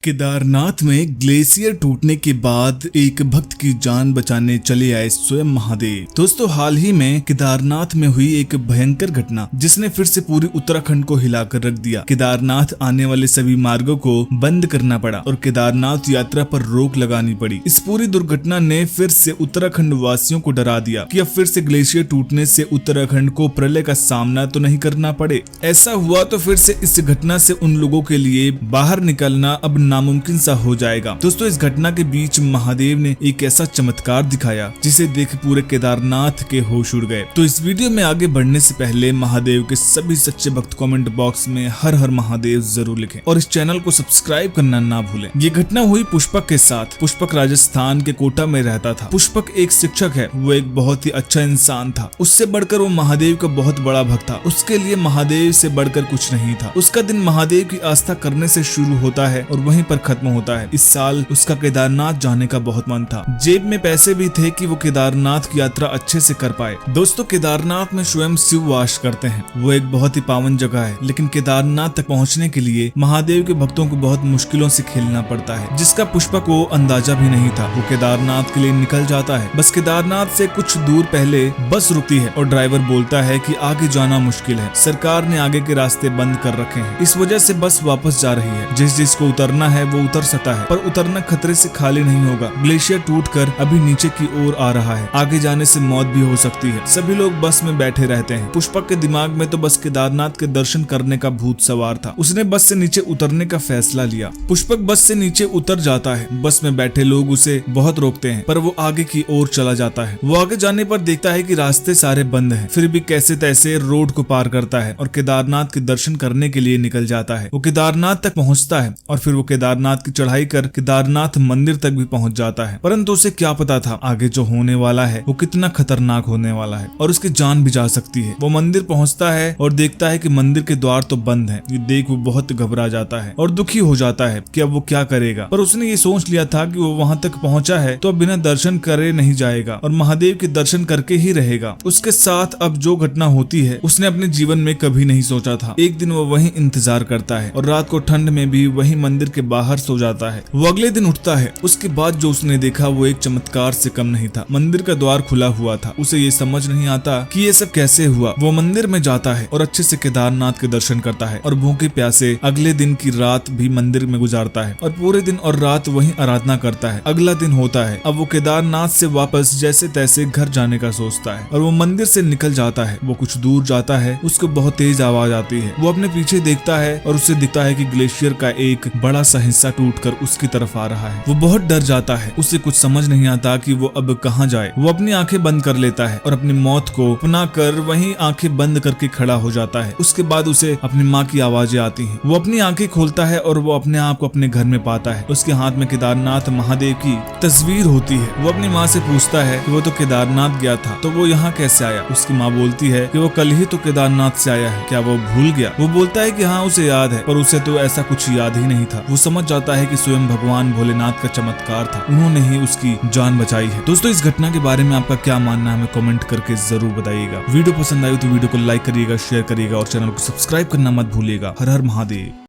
केदारनाथ में ग्लेशियर टूटने के बाद एक भक्त की जान बचाने चले आए स्वयं महादेव। दोस्तों, हाल ही में केदारनाथ में हुई एक भयंकर घटना जिसने फिर से पूरी उत्तराखंड को हिलाकर रख दिया। केदारनाथ आने वाले सभी मार्गों को बंद करना पड़ा और केदारनाथ यात्रा पर रोक लगानी पड़ी। इस पूरी दुर्घटना ने फिर से उत्तराखंड वासियों को डरा दिया कि अब फिर से ग्लेशियर टूटने से उत्तराखंड को प्रलय का सामना तो नहीं करना पड़े। ऐसा हुआ तो फिर से इस घटना से उन लोगों के लिए बाहर निकलना अब नामुमकिन सा हो जाएगा। दोस्तों, इस घटना के बीच महादेव ने एक ऐसा चमत्कार दिखाया जिसे देख पूरे केदारनाथ के होश उड़ गए। तो इस वीडियो में आगे बढ़ने से पहले महादेव के सभी सच्चे भक्त कमेंट बॉक्स में हर हर महादेव जरूर लिखें और इस चैनल को सब्सक्राइब करना ना भूलें। ये घटना हुई पुष्पक के साथ। पुष्पक राजस्थान के कोटा में रहता था। पुष्पक एक शिक्षक है। वो एक बहुत ही अच्छा इंसान था। उससे बढ़कर वो महादेव का बहुत बड़ा भक्त था। उसके लिए महादेव से बढ़कर कुछ नहीं था। उसका दिन महादेव की आस्था करने से शुरू होता है और वहीं पर खत्म होता है। इस साल उसका केदारनाथ जाने का बहुत मन था। जेब में पैसे भी थे कि वो केदारनाथ की यात्रा अच्छे से कर पाए। दोस्तों, केदारनाथ में स्वयं शिव वास करते हैं। वो एक बहुत ही पावन जगह है, लेकिन केदारनाथ तक पहुंचने के लिए महादेव के भक्तों को बहुत मुश्किलों से खेलना पड़ता है, जिसका पुष्पक को अंदाजा भी नहीं था। वो केदारनाथ के लिए निकल जाता है। बस केदारनाथ से कुछ दूर पहले बस रुकती है और ड्राइवर बोलता है कि आगे जाना मुश्किल है। सरकार ने आगे के रास्ते बंद कर रखे हैं। इस वजह से बस वापस जा रही है। जिसको उतरना है वो उतर सकता है, पर उतरना खतरे से खाली नहीं होगा। ग्लेशियर टूटकर अभी नीचे की ओर आ रहा है। आगे जाने से मौत भी हो सकती है। सभी लोग बस में बैठे रहते हैं। पुष्पक के दिमाग में तो बस केदारनाथ के दर्शन करने का भूत सवार था। उसने बस से नीचे उतरने का फैसला लिया। पुष्पक बस से नीचे उतर जाता है। बस में बैठे लोग उसे बहुत रोकते हैं, पर वो आगे की ओर चला जाता है। वो आगे जाने पर देखता है कि रास्ते सारे बंद हैं, फिर भी कैसे तैसे रोड को पार करता है और केदारनाथ के दर्शन करने के लिए निकल जाता है। वो केदारनाथ तक पहुंचता है और फिर वो केदारनाथ की चढ़ाई कर केदारनाथ मंदिर तक भी पहुंच जाता है। परंतु उसे क्या पता था आगे जो होने वाला है वो कितना खतरनाक होने वाला है और उसकी जान भी जा सकती है। वो मंदिर पहुंचता है और देखता है कि मंदिर के द्वार तो बंद हैं। ये देख वो बहुत घबरा जाता है और दुखी हो जाता है कि अब वो क्या करेगा। पर उसने ये सोच लिया था कि वो वहां तक पहुंचा है तो अब बिना दर्शन करे नहीं जाएगा और महादेव के दर्शन करके ही रहेगा। उसके साथ अब जो घटना होती है उसने अपने जीवन में कभी नहीं सोचा था। एक दिन वो वहीं इंतजार करता है और रात को ठंड में भी वहीं मंदिर के बाहर सो जाता है। वो अगले दिन उठता है। उसके बाद जो उसने देखा वो एक चमत्कार से कम नहीं था। मंदिर का द्वार खुला हुआ था। उसे ये समझ नहीं आता कि ये सब कैसे हुआ। वो मंदिर में जाता है और अच्छे से केदारनाथ के दर्शन करता है और भूखे प्यासे अगले दिन की रात भी मंदिर में गुजारता है और पूरे दिन और रात वहीं आराधना करता है। अगला दिन होता है। अब वो केदारनाथ से वापस जैसे तैसे घर जाने का सोचता है और वो मंदिर से निकल जाता है। वो कुछ दूर जाता है, उसको बहुत तेज आवाज आती है। वो अपने पीछे देखता है और उसे दिखता है कि ग्लेशियर का एक बड़ा सा हिस्सा टूटकर उसकी तरफ आ रहा है। वो बहुत डर जाता है। उसे कुछ समझ नहीं आता कि वो अब कहाँ जाए। वो अपनी आंखें बंद कर लेता है और अपनी मौत को अपना कर वहीं आंखें बंद करके खड़ा हो जाता है। उसके बाद उसे अपनी माँ की आवाजें आती हैं। वो अपनी आंखें खोलता है और वो अपने आप को अपने घर में पाता है। उसके हाथ में केदारनाथ महादेव की तस्वीर होती है। वो अपनी माँ से पूछता है कि वो तो केदारनाथ गया था, तो वो यहाँ कैसे आया। उसकी माँ बोलती है कि वो कल ही तो केदारनाथ से आया है, क्या वो भूल गया। वो बोलता है कि हाँ उसे याद है, पर उसे तो ऐसा कुछ याद ही नहीं था। वो समझ जाता है कि स्वयं भगवान भोलेनाथ का चमत्कार था। उन्होंने ही उसकी जान बचाई है। दोस्तों, इस घटना के बारे में आपका क्या मानना है हमें कमेंट करके जरूर बताइएगा। वीडियो पसंद आई तो वीडियो को लाइक करिएगा, शेयर करिएगा और चैनल को सब्सक्राइब करना मत भूलिएगा। हर हर महादेव।